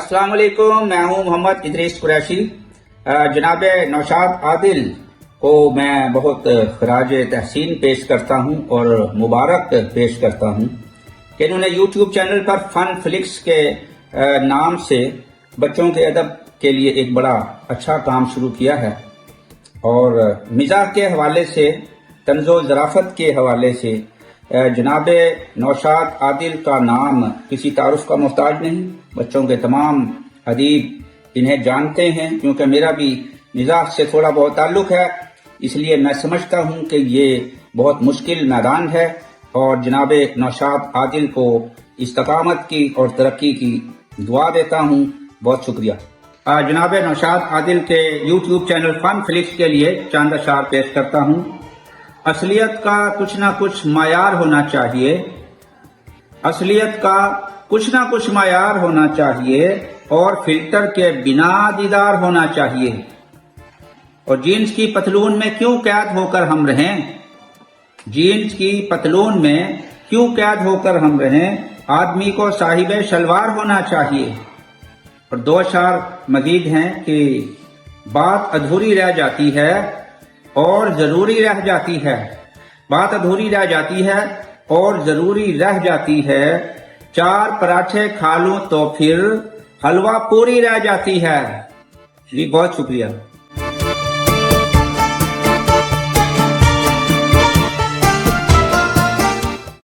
अस्सलाम वालेकुम, मैं हूं मोहम्मद इदरीस कुरैशी। जनाब नौशाद आदिल को मैं बहुत खराज तहसीन पेश करता हूं और मुबारक पेश करता हूं कि इन्होंने यूट्यूब चैनल पर फन फ्लिक्स के नाम से बच्चों के अदब के लिए एक बड़ा अच्छा काम शुरू किया है और मिजाह के हवाले से, तंज़ो ज़राफ़त के हवाले से जनाब नौशाद आदिल का नाम किसी तारुफ का मोहताज नहीं। बच्चों के तमाम अदीब इन्हें जानते हैं क्योंकि मेरा भी मिजाज से थोड़ा बहुत ताल्लुक है, इसलिए मैं समझता हूं कि ये बहुत मुश्किल मैदान है और जनाब नौशाद आदिल को इस्तकामत की और तरक्की की दुआ देता हूं। बहुत शुक्रिया। जनाब नौशाद आदिल के यूट्यूब चैनल फन फ्लिक्स के लिए चंद अशार पेश करता हूं। असलियत का कुछ ना कुछ मायार होना चाहिए, असलियत का कुछ ना कुछ मायार होना चाहिए और फिल्टर के बिना दीदार होना चाहिए। और जीन्स की पतलून में क्यों कैद होकर हम रहें, जीन्स की पतलून में क्यों कैद होकर हम रहें, आदमी को साहिब शलवार होना चाहिए। और दो अशार मजीद हैं कि बात अधूरी रह जाती है और जरूरी रह जाती है, बात अधूरी रह जाती है और जरूरी रह जाती है। चार पराठे खा लूं तो फिर हलवा पूरी रह जाती है। जी बहुत शुक्रिया।